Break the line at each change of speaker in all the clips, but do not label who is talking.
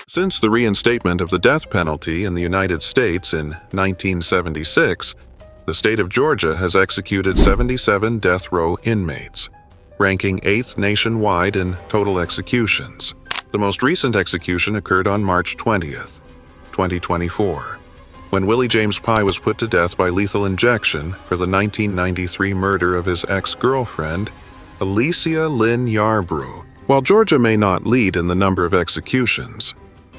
Since the reinstatement of the death penalty in the United States in 1976, the state of Georgia has executed 77 death row inmates, ranking 8th nationwide in total executions. The most recent execution occurred on March 20th, 2024, when Willie James Pye was put to death by lethal injection for the 1993 murder of his ex-girlfriend, Alicia Lynn Yarbrough. While Georgia may not lead in the number of executions,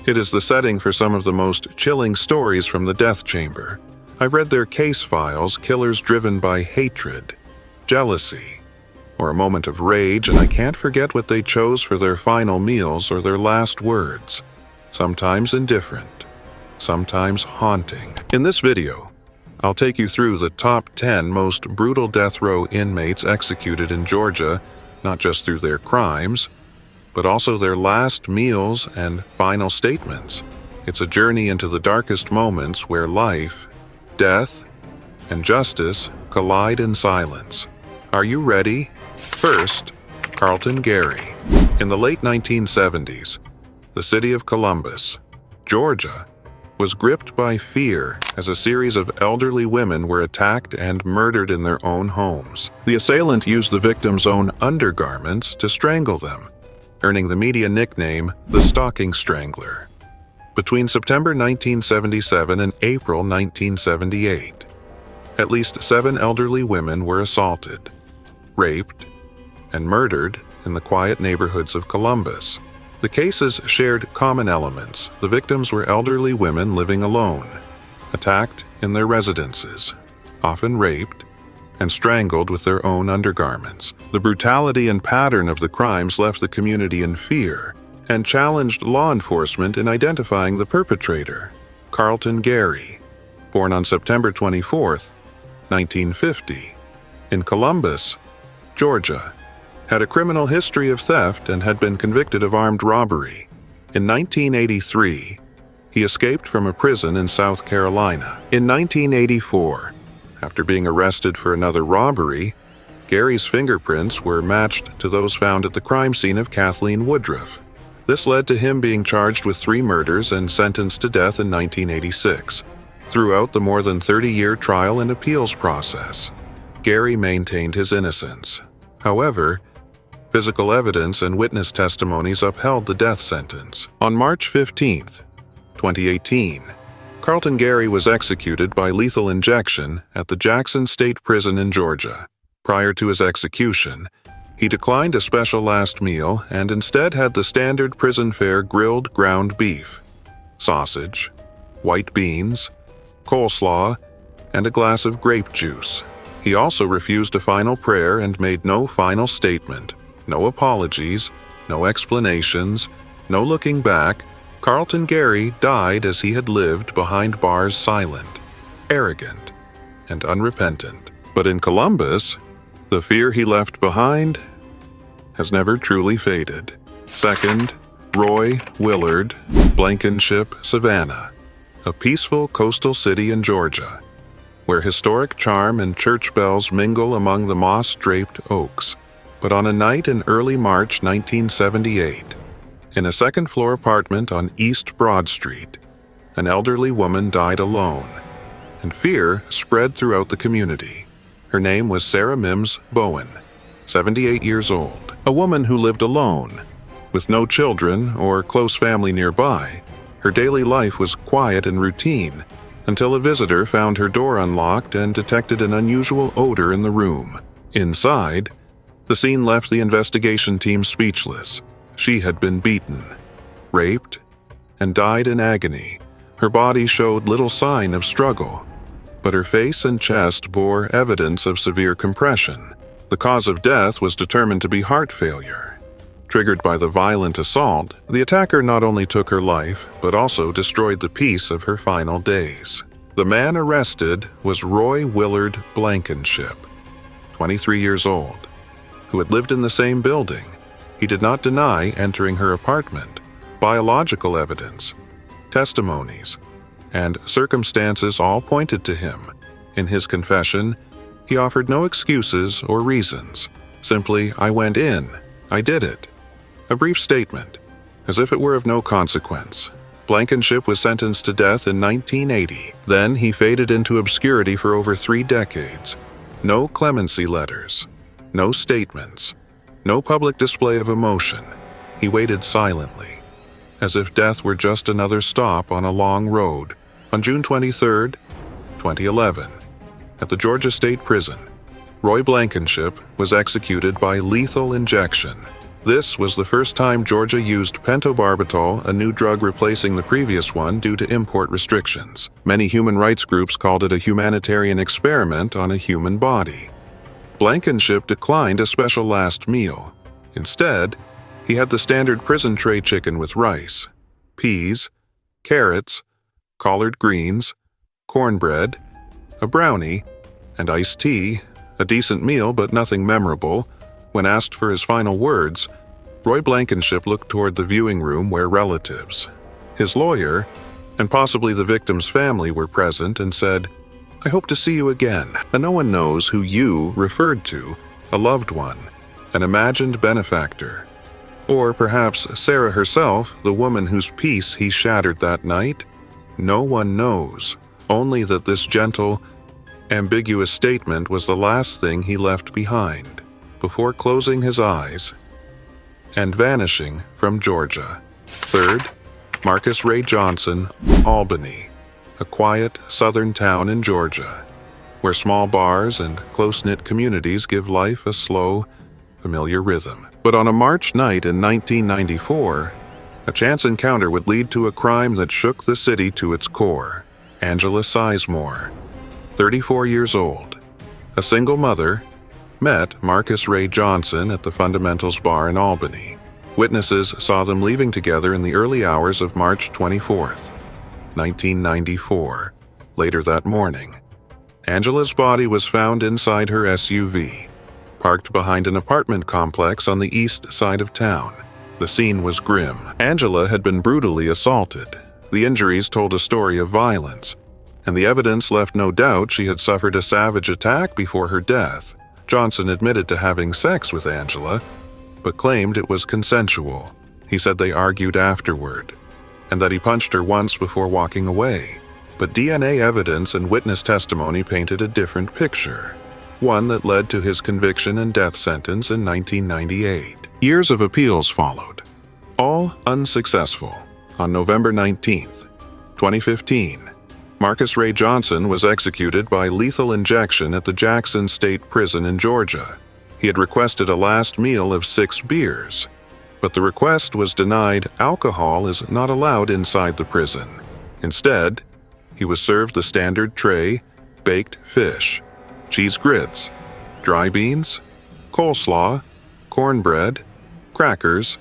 it is the setting for some of the most chilling stories from the death chamber. I've read their case files, killers driven by hatred, jealousy, or a moment of rage, and I can't forget what they chose for their final meals or their last words. Sometimes indifferent, sometimes haunting. In this video, I'll take you through the top 10 most brutal death row inmates executed in Georgia, not just through their crimes, but also their last meals and final statements. It's a journey into the darkest moments where life, death, and justice collide in silence. Are you ready? First, Carlton Gary. In the late 1970s, the city of Columbus, Georgia, was gripped by fear as a series of elderly women were attacked and murdered in their own homes. The assailant used the victims' own undergarments to strangle them, earning the media nickname the Stocking Strangler. Between September 1977 and April 1978, at least 7 elderly women were assaulted, raped, and murdered in the quiet neighborhoods of Columbus. The cases shared common elements. The victims were elderly women living alone, attacked in their residences, often raped, and strangled with their own undergarments. The brutality and pattern of the crimes left the community in fear and challenged law enforcement in identifying the perpetrator, Carlton Gary, born on September 24, 1950, in Columbus, Georgia, had a criminal history of theft and had been convicted of armed robbery. In 1983, he escaped from a prison in South Carolina. In 1984, after being arrested for another robbery, Gary's fingerprints were matched to those found at the crime scene of Kathleen Woodruff. This led to him being charged with 3 murders and sentenced to death in 1986. Throughout the more than 30-year trial and appeals process, Gary maintained his innocence. However, physical evidence and witness testimonies upheld the death sentence. On March 15, 2018, Carlton Gary was executed by lethal injection at the Jackson State Prison in Georgia. Prior to his execution, he declined a special last meal and instead had the standard prison fare grilled ground beef, sausage, white beans, coleslaw, and a glass of grape juice. He also refused a final prayer and made no final statement. No apologies, no explanations, no looking back. Carlton Gary died as he had lived behind bars, silent, arrogant, and unrepentant. But in Columbus, the fear he left behind has never truly faded. Second, Roy Willard Blankenship, Savannah, a peaceful coastal city in Georgia, where historic charm and church bells mingle among the moss-draped oaks. But on a night in early March 1978, in a second-floor apartment on East Broad Street, an elderly woman died alone, and fear spread throughout the community. Her name was Sarah Mims Bowen, 78 years old, a woman who lived alone, with no children or close family nearby. Her daily life was quiet and routine, until a visitor found her door unlocked and detected an unusual odor in the room. Inside, the scene left the investigation team speechless. She had been beaten, raped, and died in agony. Her body showed little sign of struggle, but her face and chest bore evidence of severe compression. The cause of death was determined to be heart failure. Triggered by the violent assault, the attacker not only took her life, but also destroyed the peace of her final days. The man arrested was Roy Willard Blankenship, 23 years old, who had lived in the same building. He did not deny entering her apartment. Biological evidence, testimonies, and circumstances all pointed to him. In his confession, he offered no excuses or reasons. Simply, "I went in. I did it." A brief statement, as if it were of no consequence. Blankenship was sentenced to death in 1980. Then he faded into obscurity for over 3 decades. No clemency letters, no statements, no public display of emotion. He waited silently, as if death were just another stop on a long road. On June 23, 2011, at the Georgia State Prison, Roy Blankenship was executed by lethal injection. This was the first time Georgia used pentobarbital, a new drug replacing the previous one due to import restrictions. Many human rights groups called it a humanitarian experiment on a human body. Blankenship declined a special last meal. Instead, he had the standard prison tray chicken with rice, peas, carrots, collard greens, cornbread, a brownie, and iced tea, a decent meal but nothing memorable. When asked for his final words, Roy Blankenship looked toward the viewing room where relatives, his lawyer, and possibly the victim's family were present and said, "I hope to see you again." And no one knows who "you" referred to, a loved one, an imagined benefactor, or perhaps Sarah herself, the woman whose peace he shattered that night. No one knows, only that this gentle, ambiguous statement was the last thing he left behind before closing his eyes and vanishing from Georgia. Third, Marcus Ray Johnson, Albany, a quiet southern town in Georgia, where small bars and close-knit communities give life a slow, familiar rhythm. But on a March night in 1994, a chance encounter would lead to a crime that shook the city to its core. Angela Sizemore, 34 years old, a single mother, met Marcus Ray Johnson at the Fundamentals Bar in Albany. Witnesses saw them leaving together in the early hours of March 24, 1994. Later that morning, Angela's body was found inside her SUV, parked behind an apartment complex on the east side of town. The scene was grim. Angela had been brutally assaulted. The injuries told a story of violence, and the evidence left no doubt she had suffered a savage attack before her death. Johnson admitted to having sex with Angela, but claimed it was consensual. He said they argued afterward, and that he punched her once before walking away. But DNA evidence and witness testimony painted a different picture, one that led to his conviction and death sentence in 1998. Years of appeals followed, all unsuccessful. On November 19, 2015, Marcus Ray Johnson was executed by lethal injection at the Jackson State Prison in Georgia. He had requested a last meal of 6 beers, but the request was denied. Alcohol is not allowed inside the prison. Instead, he was served the standard tray, baked fish, cheese grits, dry beans, coleslaw, cornbread, crackers,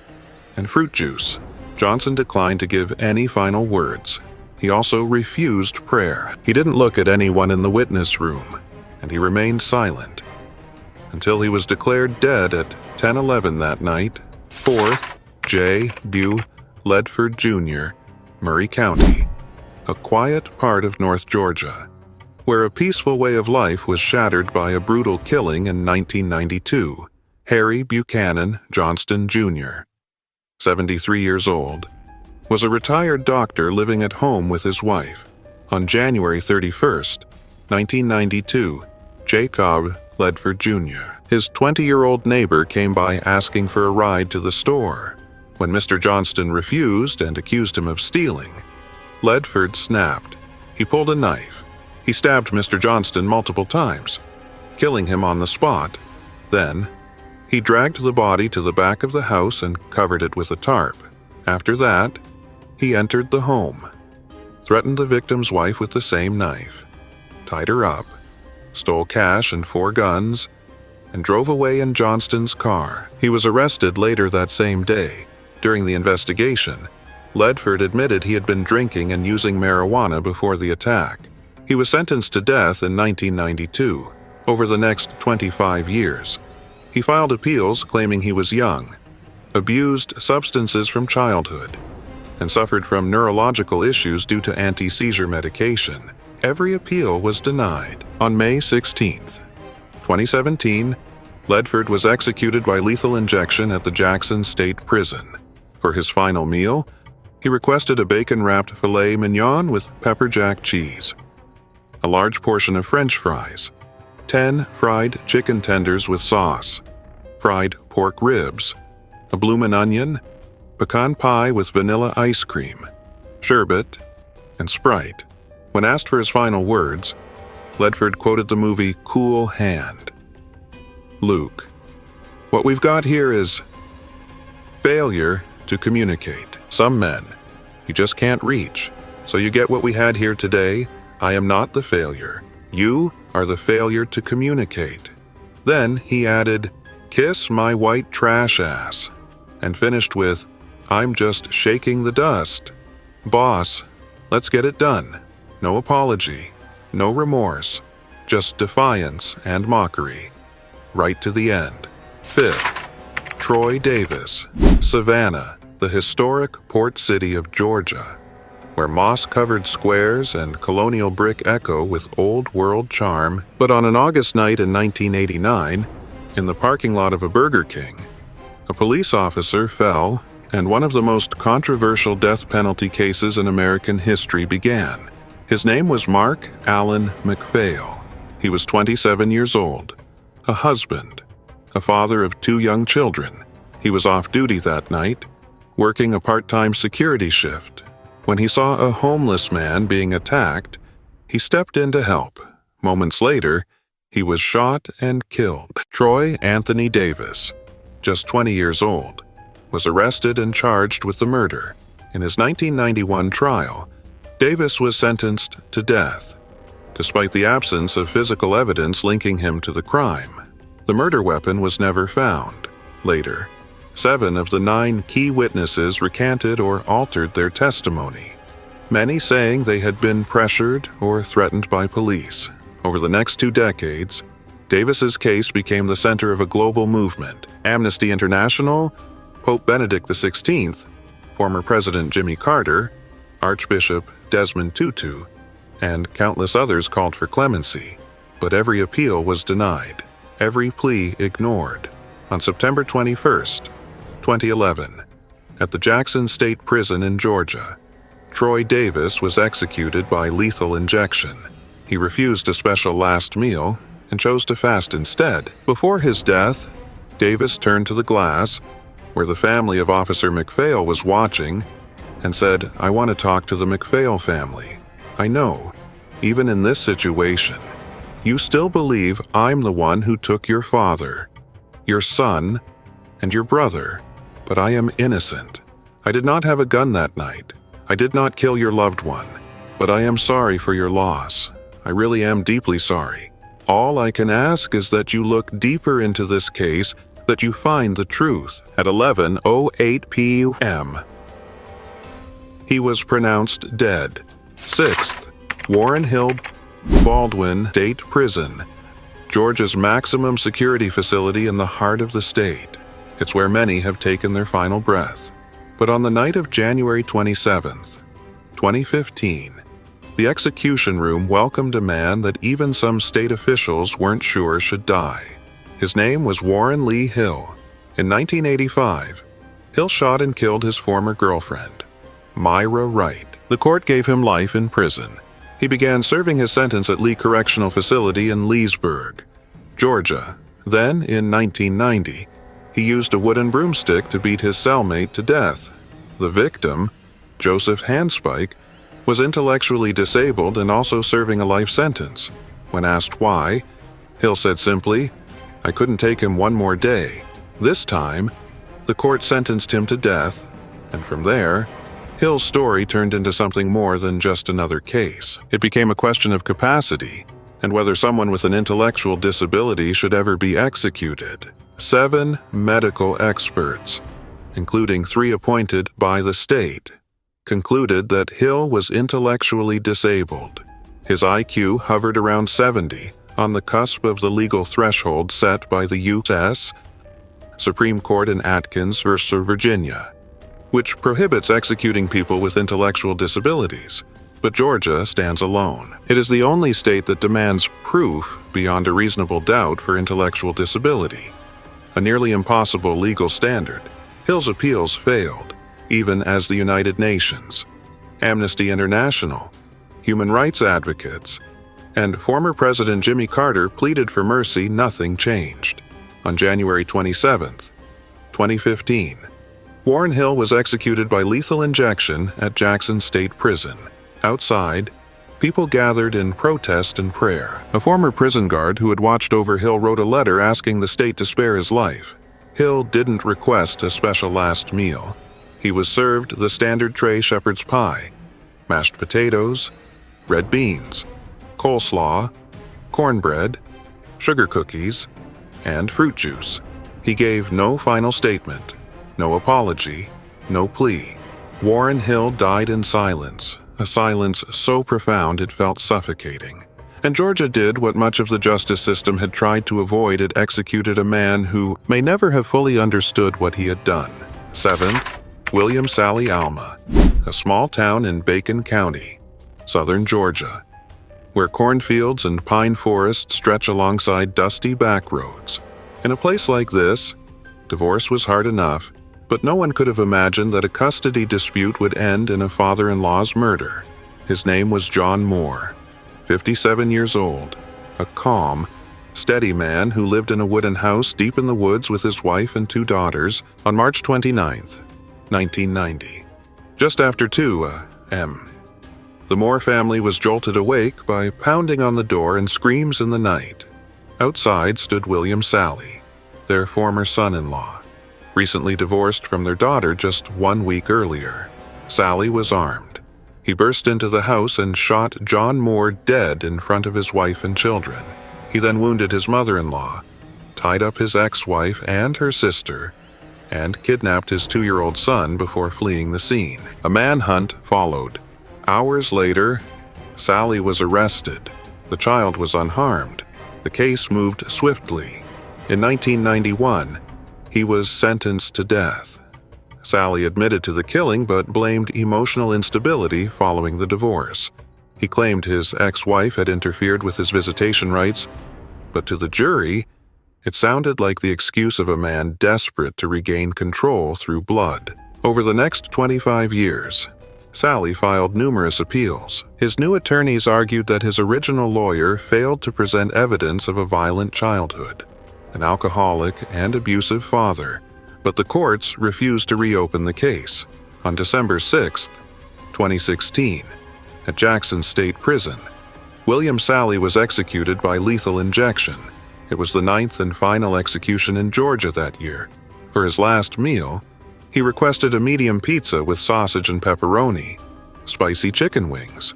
and fruit juice. Johnson declined to give any final words. He also refused prayer. He didn't look at anyone in the witness room, and he remained silent until he was declared dead at 10:11 that night. 4th J. Bew Ledford Jr., Murray County, a quiet part of North Georgia, where a peaceful way of life was shattered by a brutal killing in 1992. Harry Buchanan Johnston Jr., 73 years old, was a retired doctor living at home with his wife. On January 31, 1992, Jacob Ledford Jr., his 20-year-old neighbor, came by asking for a ride to the store. When Mr. Johnston refused and accused him of stealing, Ledford snapped. He pulled a knife. He stabbed Mr. Johnston multiple times, killing him on the spot. Then, he dragged the body to the back of the house and covered it with a tarp. After that, he entered the home, threatened the victim's wife with the same knife, tied her up, stole cash and 4 guns, and drove away in Johnston's car. He was arrested later that same day. During the investigation, Ledford admitted he had been drinking and using marijuana before the attack. He was sentenced to death in 1992. Over the next 25 years, he filed appeals claiming he was young, abused substances from childhood, and suffered from neurological issues due to anti-seizure medication. Every appeal was denied. On May 16, 2017, Ledford was executed by lethal injection at the Jackson State Prison. For his final meal, He requested a bacon-wrapped filet mignon with pepper jack cheese, a large portion of French fries, 10 fried chicken tenders with sauce, fried pork ribs, a bloomin' onion, pecan pie with vanilla ice cream, sherbet, and Sprite. When asked for his final words, Ledford quoted the movie Cool Hand. "Luke, what we've got here is failure to communicate. Some men, you just can't reach. So you get what we had here today. I am not the failure. You are the failure to communicate." Then he added, "Kiss my white trash ass," and finished with, "I'm just shaking the dust. Boss, let's get it done. No apology, no remorse, just defiance and mockery. Right to the end." Fifth, Troy Davis, Savannah, the historic port city of Georgia, where moss-covered squares and colonial brick echo with old-world charm. But on an August night in 1989, in the parking lot of a Burger King, a police officer fell, and one of the most controversial death penalty cases in American history began. His name was Mark Allen McPhail. He was 27 years old, a husband, a father of 2 young children. He was off duty that night, working a part-time security shift. When he saw a homeless man being attacked, he stepped in to help. Moments later, he was shot and killed. Troy Anthony Davis, just 20 years old, was arrested and charged with the murder. In his 1991 trial, Davis was sentenced to death, despite the absence of physical evidence linking him to the crime. The murder weapon was never found. Later, 7 of the 9 key witnesses recanted or altered their testimony, many saying they had been pressured or threatened by police. Over the next 2 decades, Davis's case became the center of a global movement. Amnesty International, Pope Benedict XVI, former President Jimmy Carter, Archbishop Desmond Tutu, and countless others called for clemency. But every appeal was denied, every plea ignored. On September 21st, 2011, at the Jackson State Prison in Georgia, Troy Davis was executed by lethal injection. He refused a special last meal and chose to fast instead. Before his death, Davis turned to the glass, where the family of Officer McPhail was watching, and said, "I want to talk to the McPhail family. I know, even in this situation, you still believe I'm the one who took your father, your son, and your brother, but I am innocent. I did not have a gun that night. I did not kill your loved one, but I am sorry for your loss. I really am deeply sorry. All I can ask is that you look deeper into this case, that you find the truth." At 11:08 p.m., he was pronounced dead. Sixth, Warren Hill Baldwin State Prison, Georgia's maximum security facility in the heart of the state. It's where many have taken their final breath. But on the night of January 27th, 2015, the execution room welcomed a man that even some state officials weren't sure should die. His name was Warren Lee Hill. In 1985, Hill shot and killed his former girlfriend, Myra Wright. The court gave him life in prison. He began serving his sentence at Lee Correctional Facility in Leesburg, Georgia. Then, in 1990, he used a wooden broomstick to beat his cellmate to death. The victim, Joseph Handspike, was intellectually disabled and also serving a life sentence. When asked why, Hill said simply, "I couldn't take him one more day." This time, the court sentenced him to death, and from there, Hill's story turned into something more than just another case. It became a question of capacity and whether someone with an intellectual disability should ever be executed. 7 medical experts, including 3 appointed by the state, concluded that Hill was intellectually disabled. His IQ hovered around 70, on the cusp of the legal threshold set by the U.S. Supreme Court in Atkins v. Virginia, which prohibits executing people with intellectual disabilities. But Georgia stands alone. It is the only state that demands proof beyond a reasonable doubt for intellectual disability, a nearly impossible legal standard. Hill's appeals failed. even as the United Nations, Amnesty International, human rights advocates, and former President Jimmy Carter pleaded for mercy, nothing changed. On January 27, 2015, Warren Hill was executed by lethal injection at Jackson State Prison. Outside, people gathered in protest and prayer. A former prison guard who had watched over Hill wrote a letter asking the state to spare his life. Hill didn't request a special last meal. He was served the standard tray shepherd's pie, mashed potatoes, red beans, coleslaw, cornbread, sugar cookies, and fruit juice. He gave no final statement, no apology, no plea. Warren Hill died in silence, a silence so profound it felt suffocating. And Georgia did what much of the justice system had tried to avoid. It executed a man who may never have fully understood what he had done. 7th, William Sallie Alma, a small town in Bacon County, southern Georgia, where cornfields and pine forests stretch alongside dusty back roads. In a place like this, divorce was hard enough, but no one could have imagined that a custody dispute would end in a father-in-law's murder. His name was John Moore, 57 years old, a calm, steady man who lived in a wooden house deep in the woods with his wife and 2 daughters on March 29, 1990, just after 2 a.m. The Moore family was jolted awake by pounding on the door and screams in the night. Outside stood William Sallie, their former son-in-law, recently divorced from their daughter just 1 week earlier. Sallie was armed. He burst into the house and shot John Moore dead in front of his wife and children. He then wounded his mother-in-law, tied up his ex-wife and her sister, and kidnapped his 2-year-old son before fleeing the scene. A manhunt followed. Hours later, Sallie was arrested. The child was unharmed. The case moved swiftly. In 1991, he was sentenced to death. Sallie admitted to the killing but blamed emotional instability following the divorce. He claimed his ex-wife had interfered with his visitation rights, but to the jury, it sounded like the excuse of a man desperate to regain control through blood. Over the next 25 years, Sallie filed numerous appeals. His new attorneys argued that his original lawyer failed to present evidence of a violent childhood, an alcoholic and abusive father, but the courts refused to reopen the case. On December 6, 2016, at Jackson State Prison, William Sallie was executed by lethal injection. It was the 9th and final execution in Georgia that year. For his last meal, he requested a medium pizza with sausage and pepperoni, spicy chicken wings,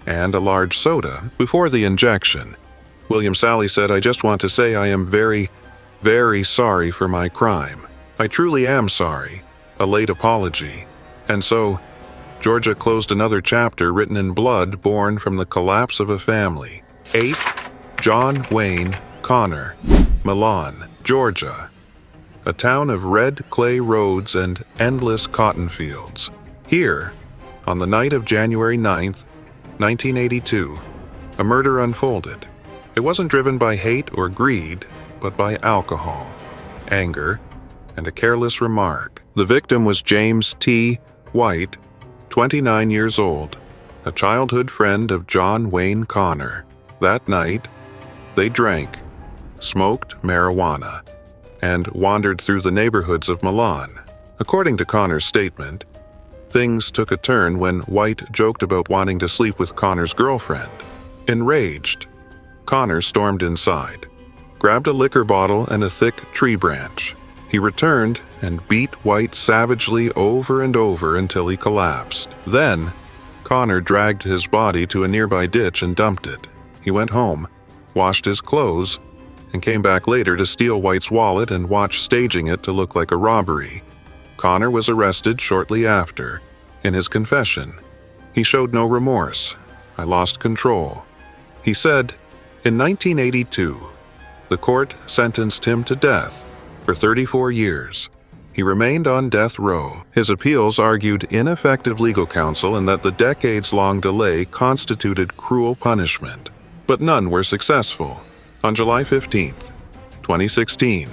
and a large soda. Before the injection, William Sallie said, "I just want to say I am very, very sorry for my crime. I truly am sorry, a late apology." And so, Georgia closed another chapter written in blood born from the collapse of a family. 8. John Wayne Connor, Milan, Georgia, a town of red clay roads and endless cotton fields. Here, on the night of January 9, 1982, a murder unfolded. It wasn't driven by hate or greed, but by alcohol, anger, and a careless remark. The victim was James T. White, 29 years old, a childhood friend of John Wayne Connor. That night, they drank, smoked marijuana, and wandered through the neighborhoods of Milan. According to Connor's statement, things took a turn when White joked about wanting to sleep with Connor's girlfriend. Enraged, Connor stormed inside, grabbed a liquor bottle and a thick tree branch. He returned and beat White savagely over and over until he collapsed. Then, Connor dragged his body to a nearby ditch and dumped it. He went home, washed his clothes, and came back later to steal White's wallet and watch staging it to look like a robbery. Connor was arrested shortly after. In his confession, he showed no remorse. "I lost control." He said, in 1982, the court sentenced him to death for 34 years. He remained on death row. His appeals argued ineffective legal counsel and that the decades-long delay constituted cruel punishment, but none were successful. On July 15, 2016,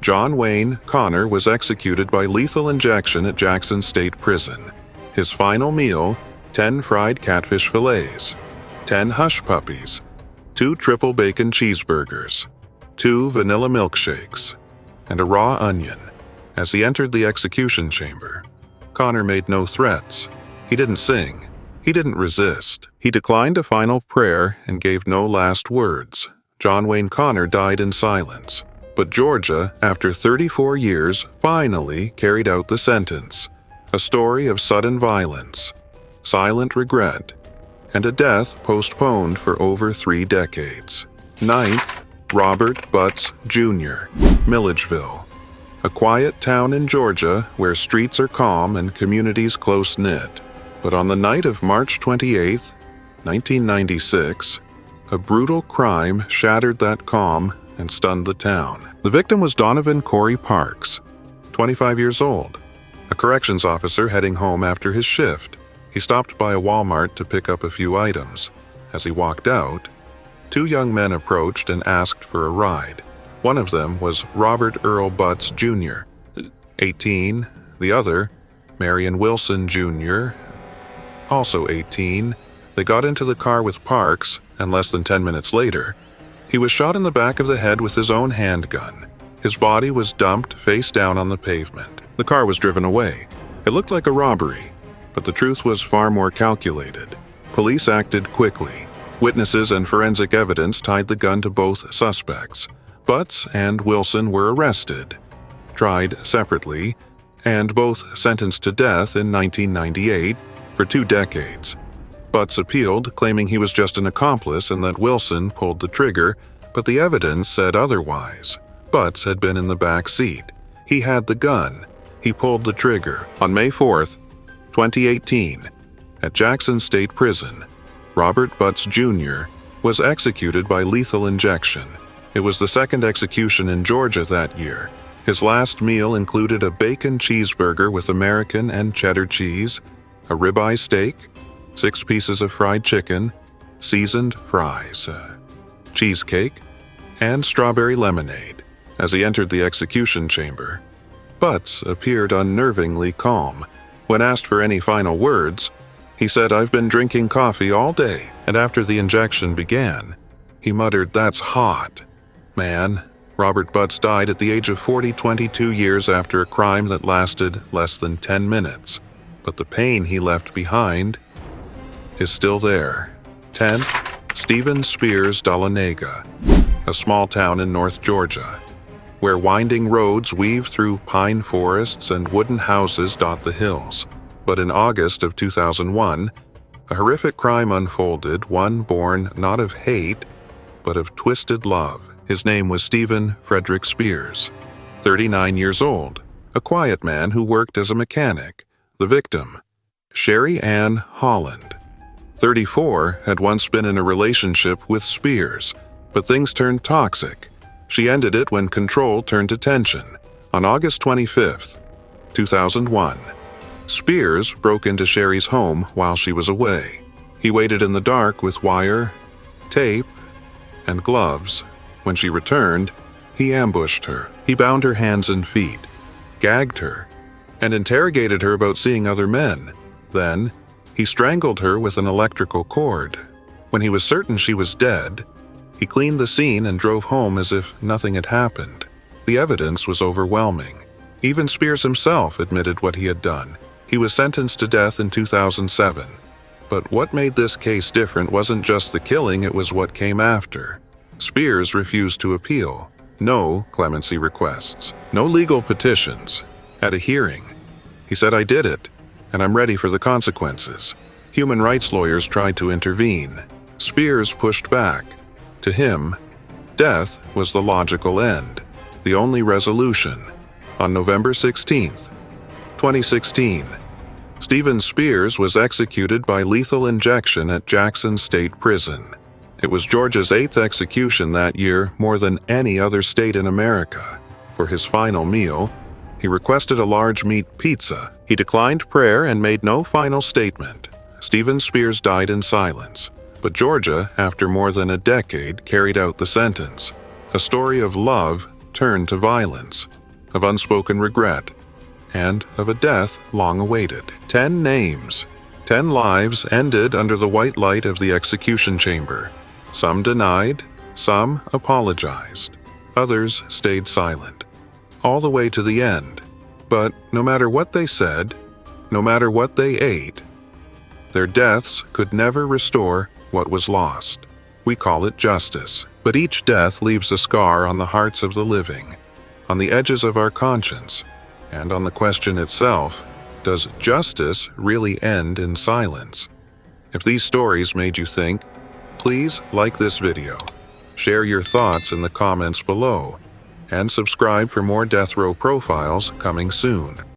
John Wayne Connor was executed by lethal injection at Jackson State Prison. His final meal, 10 fried catfish fillets, 10 hush puppies, 2 triple bacon cheeseburgers, 2 vanilla milkshakes, and a raw onion. As he entered the execution chamber, Connor made no threats. He didn't sing. He didn't resist. He declined a final prayer and gave no last words. John Wayne Connor died in silence. But Georgia, after 34 years, finally carried out the sentence. A story of sudden violence, silent regret, and a death postponed for over 3 decades. 9th, Robert Butts Jr., Milledgeville. A quiet town in Georgia where streets are calm and communities close-knit. But on the night of March 28, 1996, a brutal crime shattered that calm and stunned the town. The victim was Donovan Corey Parks, 25 years old, a corrections officer heading home after his shift. He stopped by a Walmart to pick up a few items. As he walked out, 2 young men approached and asked for a ride. One of them was Robert Earl Butts Jr., 18. The other, Marion Wilson Jr., also 18. They got into the car with Parks, and less than 10 minutes later, he was shot in the back of the head with his own handgun. His body was dumped face down on the pavement. The car was driven away. It looked like a robbery, but the truth was far more calculated. Police acted quickly. Witnesses and forensic evidence tied the gun to both suspects. Butts and Wilson were arrested, tried separately, and both sentenced to death in 1998 for 2 decades. Butts appealed, claiming he was just an accomplice and that Wilson pulled the trigger, but the evidence said otherwise. Butts had been in the back seat. He had the gun. He pulled the trigger. On May 4th, 2018, at Jackson State Prison, Robert Butts Jr. was executed by lethal injection. It was the 2nd execution in Georgia that year. His last meal included a bacon cheeseburger with American and cheddar cheese, a ribeye steak, 6 pieces of fried chicken, seasoned fries, cheesecake, and strawberry lemonade. As he entered the execution chamber, Butts appeared unnervingly calm. When asked for any final words, he said, "I've been drinking coffee all day," and after the injection began, he muttered, "That's hot." Man, Robert Butts died at the age of 40, 22 years after a crime that lasted less than 10 minutes. But the pain he left behind is still there. 10th, Stephen Spears Dahlonega, a small town in North Georgia, where winding roads weave through pine forests and wooden houses dot the hills. But in August of 2001, a horrific crime unfolded, one born not of hate, but of twisted love. His name was Stephen Frederick Spears, 39 years old, a quiet man who worked as a mechanic. The victim, Sherry Ann Holland, 34, had once been in a relationship with Spears, but things turned toxic. She ended it when control turned to tension. On August 25, 2001, Spears broke into Sherry's home while she was away. He waited in the dark with wire, tape, and gloves. When she returned, he ambushed her. He bound her hands and feet, gagged her, and interrogated her about seeing other men. Then, he strangled her with an electrical cord. When he was certain she was dead, he cleaned the scene and drove home as if nothing had happened. The evidence was overwhelming. Even Spears himself admitted what he had done. He was sentenced to death in 2007. But what made this case different wasn't just the killing, it was what came after. Spears refused to appeal. No clemency requests. No legal petitions. At a hearing, he said, "I did it, and I'm ready for the consequences." Human rights lawyers tried to intervene. Spears pushed back. To him, death was the logical end, the only resolution. On November 16, 2016, Stephen Spears was executed by lethal injection at Jackson State Prison. It was Georgia's 8th execution that year, more than any other state in America. For his final meal, he requested a large meat pizza. He declined prayer and made no final statement. Stephen Spears died in silence, but Georgia, after more than a decade, carried out the sentence. A story of love turned to violence, of unspoken regret, and of a death long awaited. 10 names, 10 lives ended under the white light of the execution chamber. Some denied, some apologized, others stayed silent, all the way to the end. But no matter what they said, no matter what they ate, their deaths could never restore what was lost. We call it justice. But each death leaves a scar on the hearts of the living, on the edges of our conscience, and on the question itself, does justice really end in silence? If these stories made you think, please like this video, share your thoughts in the comments below, and subscribe for more death row profiles coming soon.